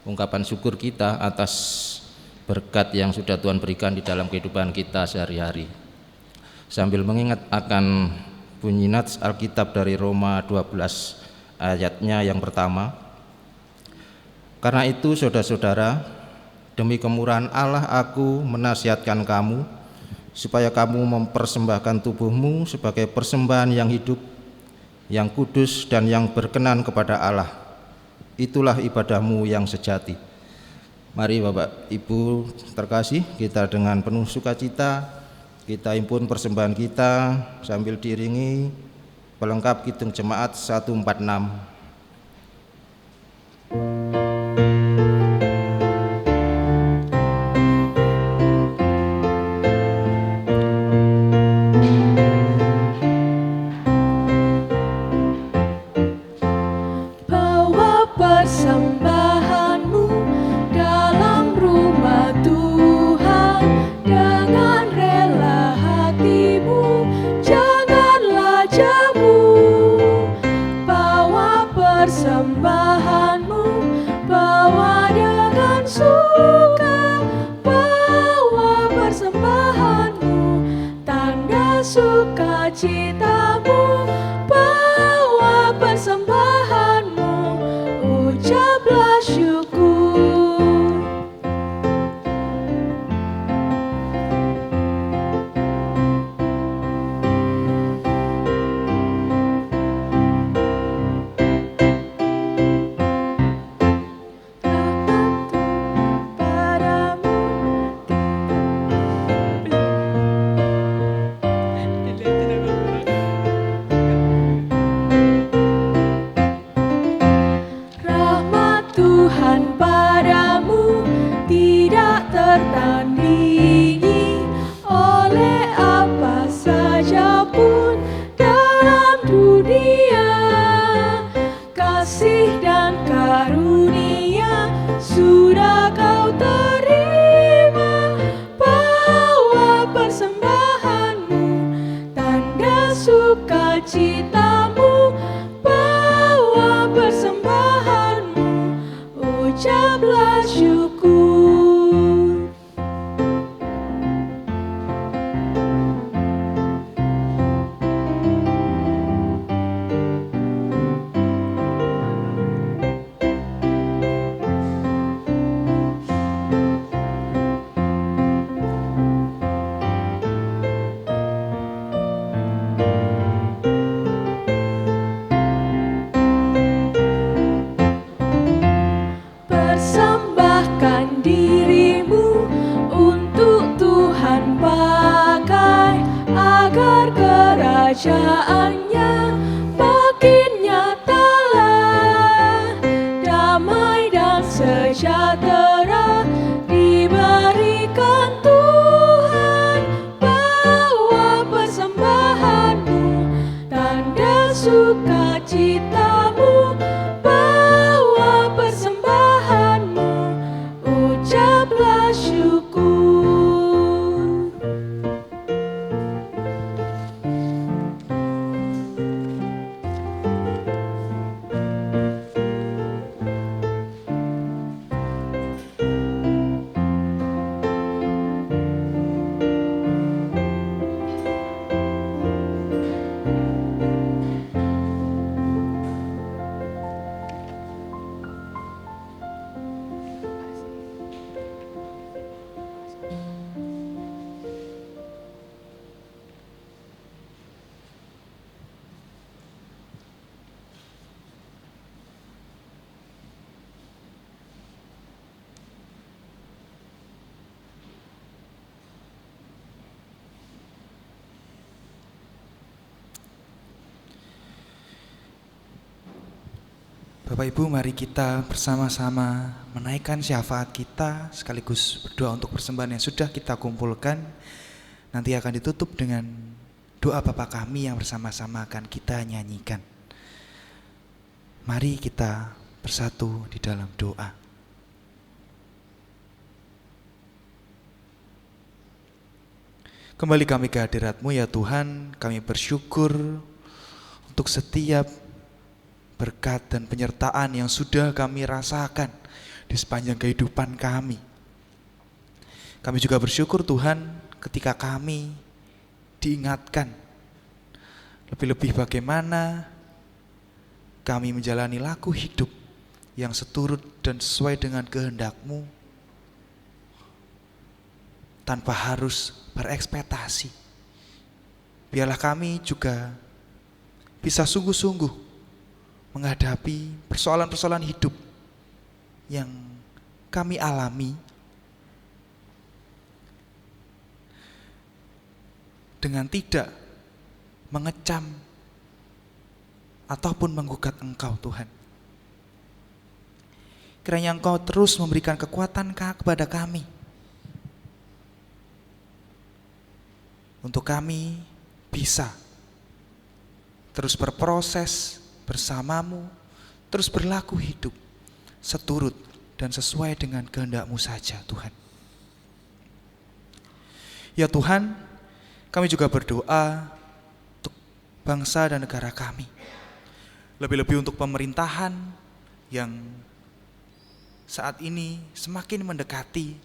ungkapan syukur kita atas berkat yang sudah Tuhan berikan di dalam kehidupan kita sehari-hari. Sambil mengingat akan bunyi nats Alkitab dari Roma 12 ayatnya yang pertama. Karena itu saudara-saudara, demi kemurahan Allah aku menasihatkan kamu, supaya kamu mempersembahkan tubuhmu sebagai persembahan yang hidup, yang kudus dan yang berkenan kepada Allah. Itulah ibadahmu yang sejati. Mari Bapak Ibu terkasih, kita dengan penuh sukacita kita himpun persembahan kita sambil diiringi pelengkap Kidung Jemaat 146. sejahtera diberikan Tuhan Bapak Ibu, mari kita bersama-sama menaikkan syafaat kita sekaligus berdoa untuk persembahan yang sudah kita kumpulkan. Nanti akan ditutup dengan doa Bapa kami yang bersama-sama akan kita nyanyikan. Mari kita bersatu di dalam doa. Kembali kami ke hadirat-Mu ya Tuhan, kami bersyukur untuk setiap berkat dan penyertaan yang sudah kami rasakan di sepanjang kehidupan kami. Kami juga bersyukur Tuhan ketika kami diingatkan lebih-lebih bagaimana kami menjalani laku hidup yang seturut dan sesuai dengan kehendak-Mu tanpa harus berekspektasi. Biarlah kami juga bisa sungguh-sungguh menghadapi persoalan-persoalan hidup yang kami alami dengan tidak mengecam ataupun menggugat Engkau Tuhan. Kiranya Engkau terus memberikan kekuatan kepada kami untuk kami bisa terus berproses bersama-Mu, terus berlaku hidup seturut dan sesuai dengan kehendak-Mu saja Tuhan. Ya Tuhan, kami juga berdoa untuk bangsa dan negara kami. Lebih-lebih untuk pemerintahan yang saat ini semakin mendekati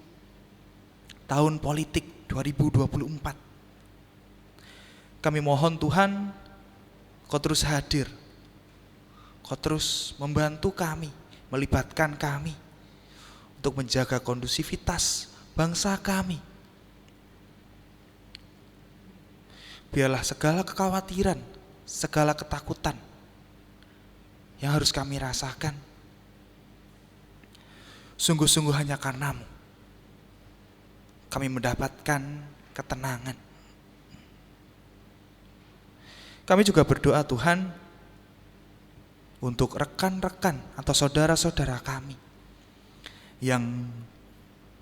tahun politik 2024. Kami mohon Tuhan, Kau terus hadir, Kau terus membantu kami, melibatkan kami untuk menjaga kondusivitas bangsa kami. Biarlah segala kekhawatiran, segala ketakutan yang harus kami rasakan sungguh-sungguh hanya karena-Mu kami mendapatkan ketenangan. Kami juga berdoa Tuhan untuk rekan-rekan atau saudara-saudara kami yang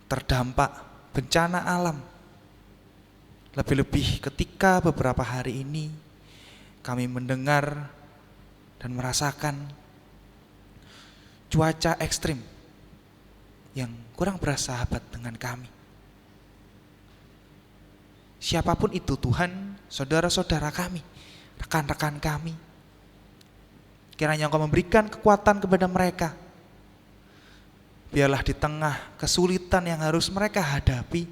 terdampak bencana alam. Lebih-lebih ketika beberapa hari ini kami mendengar dan merasakan cuaca ekstrim yang kurang bersahabat dengan kami. Siapapun itu Tuhan, saudara-saudara kami, rekan-rekan kami, kiranya Engkau memberikan kekuatan kepada mereka. Biarlah di tengah kesulitan yang harus mereka hadapi,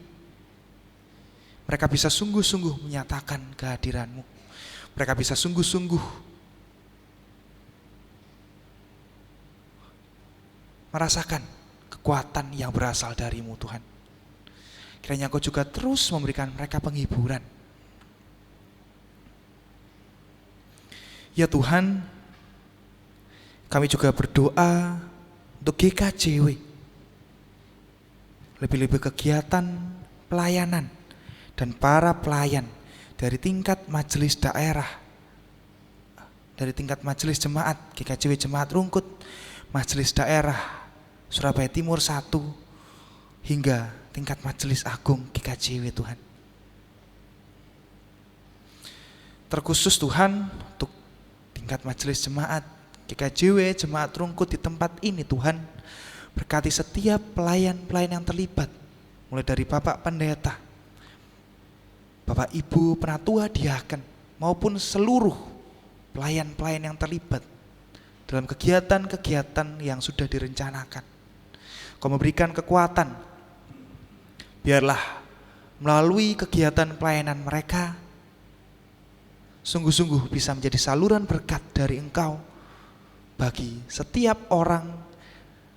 mereka bisa sungguh-sungguh menyatakan kehadiran-Mu. Mereka bisa sungguh-sungguh merasakan kekuatan yang berasal dari-Mu Tuhan. Kiranya Engkau juga terus memberikan mereka penghiburan. Ya Tuhan, kami juga berdoa untuk GKJW, lebih-lebih kegiatan pelayanan dan para pelayan dari tingkat majelis daerah, dari tingkat majelis jemaat GKJW Jemaat Rungkut, majelis daerah Surabaya Timur 1 hingga tingkat majelis agung GKJW Tuhan. Terkhusus Tuhan untuk tingkat majelis jemaat GKJW Jemaat Rungkut di tempat ini Tuhan, berkati setiap pelayan-pelayan yang terlibat, mulai dari Bapak Pendeta, Bapak Ibu Penatua Diaken, maupun seluruh pelayan-pelayan yang terlibat dalam kegiatan-kegiatan yang sudah direncanakan. Kau memberikan kekuatan, biarlah melalui kegiatan pelayanan mereka sungguh-sungguh bisa menjadi saluran berkat dari Engkau bagi setiap orang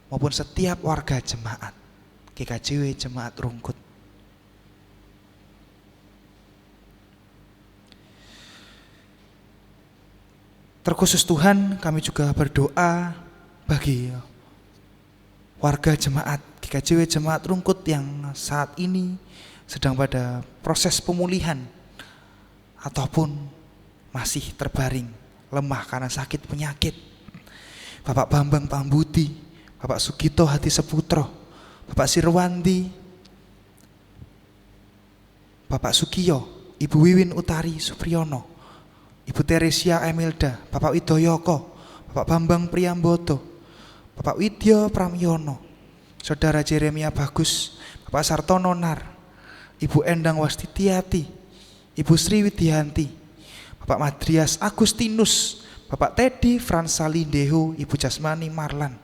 maupun setiap warga jemaat GKJW Jemaat Rungkut. Terkhusus Tuhan, kami juga berdoa bagi warga jemaat GKJW Jemaat Rungkut yang saat ini sedang pada proses pemulihan ataupun masih terbaring lemah karena sakit penyakit. Bapak Bambang Pambudi, Bapak Sugito Hati Seputro, Bapak Sirwandi, Bapak Sukiyo, Ibu Wiwin Utari Supriyono, Ibu Teresia Emilda, Bapak Widoyoko, Bapak Bambang Priyambodo, Bapak Widyo Pramyono, Saudara Jeremia Bagus, Bapak Sartono Nar, Ibu Endang Wastitiati, Ibu Sri Widianti, Bapak Madrias Agustinus, Bapak Teddy Fransali Deho, Ibu Jasmani Marlan,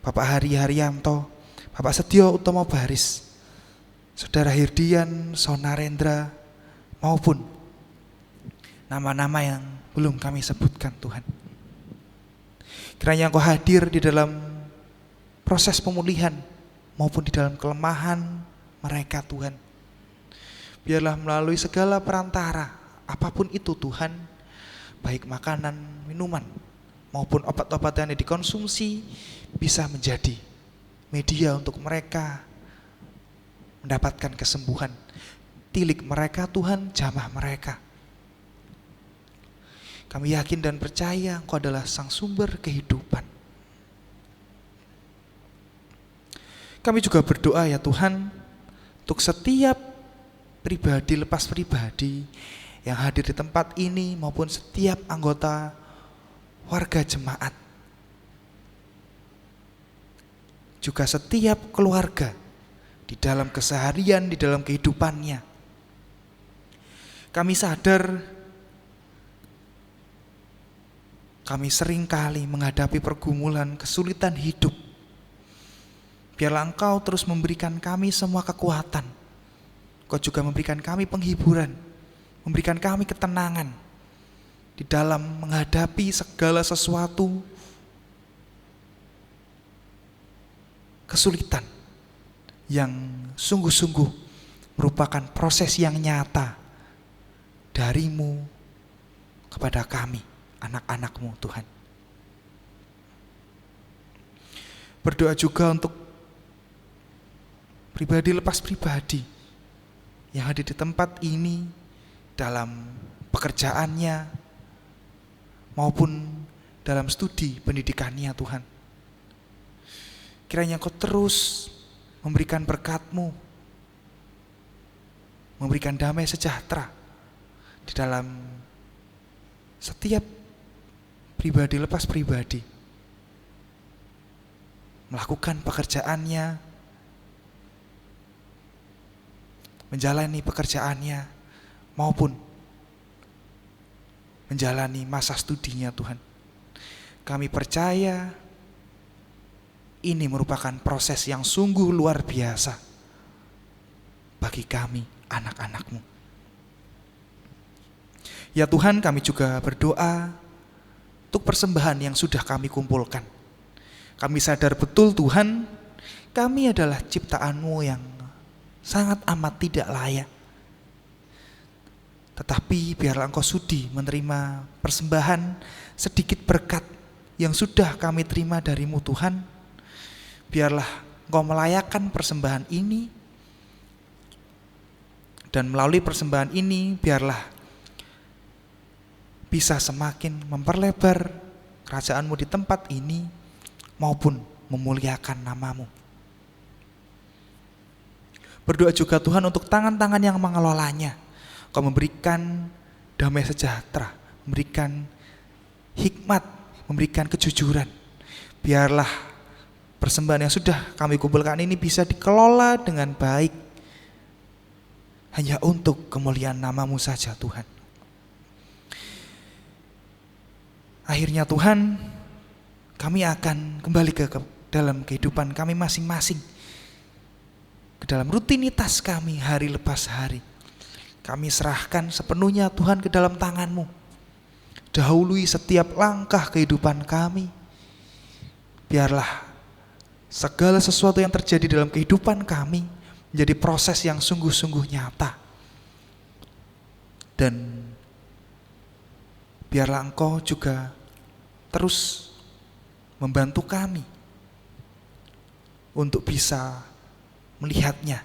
Bapak Hari Haryanto, Bapak Setio Utomo Baris, Saudara Hirdian Sonarendra, maupun nama-nama yang belum kami sebutkan Tuhan. Kiranya Engkau hadir di dalam proses pemulihan maupun di dalam kelemahan mereka Tuhan. Biarlah melalui segala perantara, apapun itu Tuhan, baik makanan, minuman, maupun obat-obatan yang dikonsumsi, bisa menjadi media untuk mereka mendapatkan kesembuhan. Tilik mereka Tuhan, jamah mereka. Kami yakin dan percaya Engkau adalah sang sumber kehidupan. Kami juga berdoa ya Tuhan, untuk setiap pribadi lepas pribadi yang hadir di tempat ini maupun setiap anggota warga jemaat, juga setiap keluarga di dalam keseharian, di dalam kehidupannya. Kami sadar kami seringkali menghadapi pergumulan, kesulitan hidup. Biarlah Engkau terus memberikan kami semua kekuatan. Engkau juga memberikan kami penghiburan, memberikan kami ketenangan di dalam menghadapi segala sesuatu kesulitan yang sungguh-sungguh merupakan proses yang nyata dari-Mu kepada kami, anak-anak-Mu Tuhan. Berdoa juga untuk pribadi lepas pribadi yang hadir di tempat ini dalam pekerjaannya maupun dalam studi pendidikannya Tuhan. Kiranya Engkau terus memberikan berkat-Mu, memberikan damai sejahtera di dalam setiap pribadi lepas pribadi, melakukan pekerjaannya, menjalani pekerjaannya, maupun menjalani masa studinya Tuhan. Kami percaya ini merupakan proses yang sungguh luar biasa bagi kami, anak-anak-Mu. Ya Tuhan, kami juga berdoa untuk persembahan yang sudah kami kumpulkan. Kami sadar betul Tuhan, kami adalah ciptaan-Mu yang sangat amat tidak layak. Tetapi biarlah Engkau sudi menerima persembahan sedikit berkat yang sudah kami terima dari-Mu Tuhan. Biarlah Engkau melayakkan persembahan ini, dan melalui persembahan ini biarlah bisa semakin memperlebar kerajaan-Mu di tempat ini maupun memuliakan nama-Mu. Berdoa juga Tuhan untuk tangan-tangan yang mengelolanya. Kau memberikan damai sejahtera, memberikan hikmat, memberikan kejujuran. Biarlah persembahan yang sudah kami kumpulkan ini bisa dikelola dengan baik, hanya untuk kemuliaan nama-Mu saja Tuhan. Akhirnya Tuhan, kami akan kembali ke dalam kehidupan kami masing-masing, ke dalam rutinitas kami hari lepas hari. Kami serahkan sepenuhnya Tuhan ke dalam tangan-Mu. Dahului setiap langkah kehidupan kami. Biarlah segala sesuatu yang terjadi dalam kehidupan kami menjadi proses yang sungguh-sungguh nyata. Dan biarlah Engkau juga terus membantu kami untuk bisa melihatnya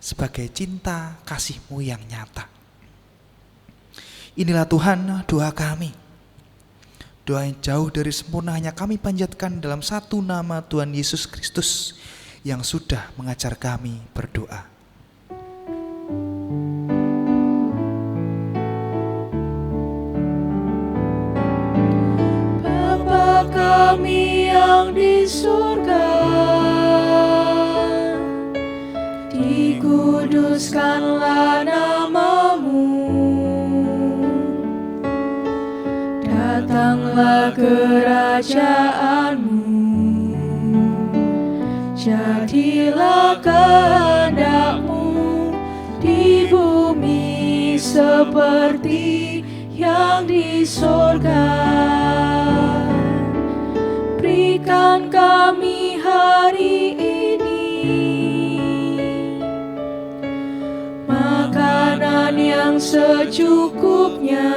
sebagai cinta kasih-Mu yang nyata. Inilah Tuhan doa kami. Doa yang jauh dari sempurna hanya kami panjatkan dalam satu nama Tuhan Yesus Kristus yang sudah mengajar kami berdoa. Bapa kami yang di surga, dikuduskanlah nama-Mu. Datanglah kerajaan-Mu, jadilah kehendak-Mu di bumi seperti yang di surga. Berikan kami hari ini makanan yang secukupnya.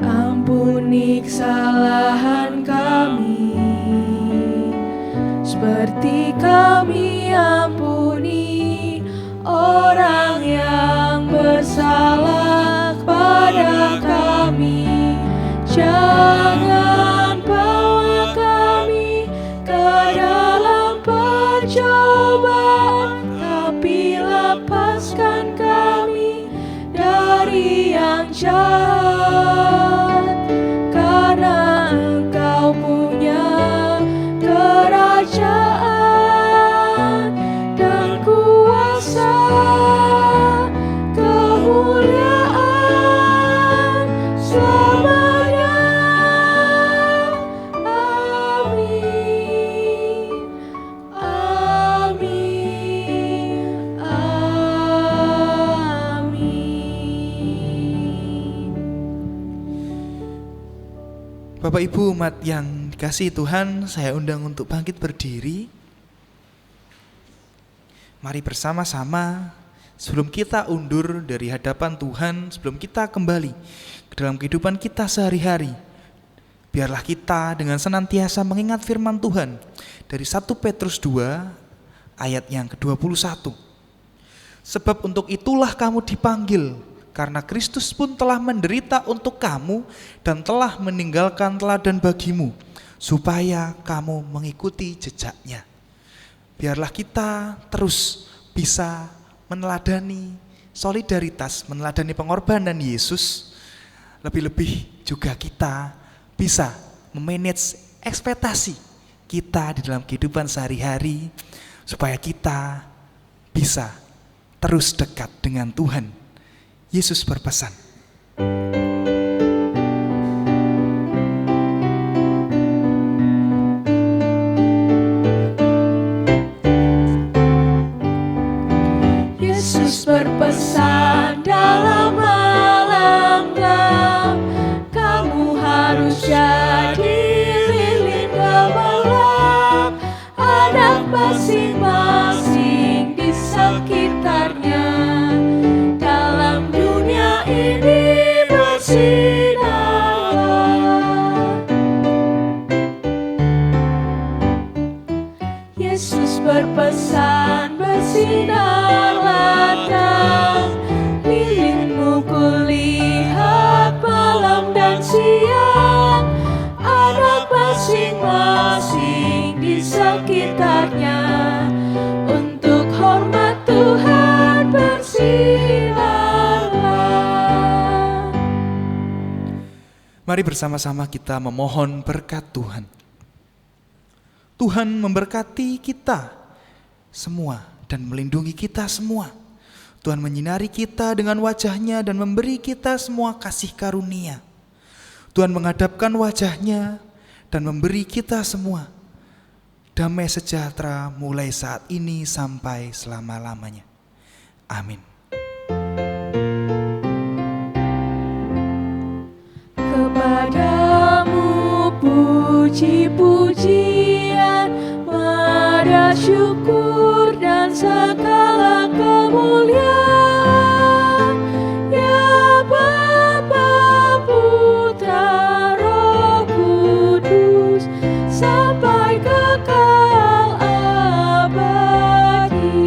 Ampuni kesalahan kami seperti kami ampuni orang yang bersalah kepada kami. Jangan bawa kami ke dalam pencobaan, tapi lepaskan kami dari yang jahat. Karena Engkau punya kerajaan dan kuasa, kemuliaan selamanya. Amin. Amin. Amin. Bapak Ibu umat yang dikasihi Tuhan, saya undang untuk bangkit berdiri. Mari bersama-sama sebelum kita undur dari hadapan Tuhan, sebelum kita kembali ke dalam kehidupan kita sehari-hari, biarlah kita dengan senantiasa mengingat firman Tuhan dari 1 Petrus 2 ayat yang ke-21. Sebab untuk itulah kamu dipanggil, karena Kristus pun telah menderita untuk kamu dan telah meninggalkan teladan bagimu, supaya kamu mengikuti jejaknya. Biarlah kita terus bisa meneladani solidaritas, meneladani pengorbanan Yesus. Lebih-lebih juga kita bisa memanage ekspektasi kita di dalam kehidupan sehari-hari, supaya kita bisa terus dekat dengan Tuhan. Yesus berpesan, Yesus berpesan dalam malam gelap, kamu harus jadi lilin gemilang, anak masing-masing di sekitarnya. Dalam dunia ini bersinarlah. Yesus berpesan, bersinarlah terang, lilinmu kulihat malam dan siang, anak masing-masing di sekitarnya. Untuk hormat Tuhan bersinarlah. mari bersama-sama kita memohon berkat Tuhan. Tuhan memberkati kita semua dan melindungi kita semua. Tuhan menyinari kita dengan wajah-Nya dan memberi kita semua kasih karunia. Tuhan menghadapkan wajah-Nya dan memberi kita semua damai sejahtera mulai saat ini sampai selama-lamanya. Amin. Kepadamu puji-pujian, pada syukur dan segala kemuliaan, ya Bapa, Putra, Roh Kudus, sampai kekal abadi.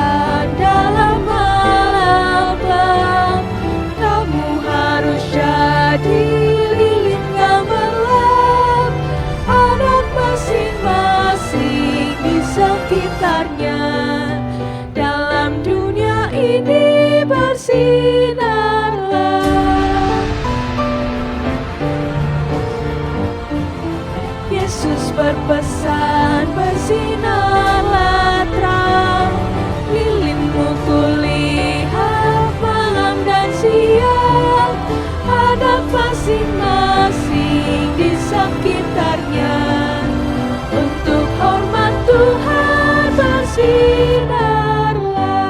berpesan dalam malam gelap, kamu harus jadi lilin gemerlap, anak masing-masing di sekitarnya. Dalam dunia ini bersinarlah. Yesus berpesan, bersinarlah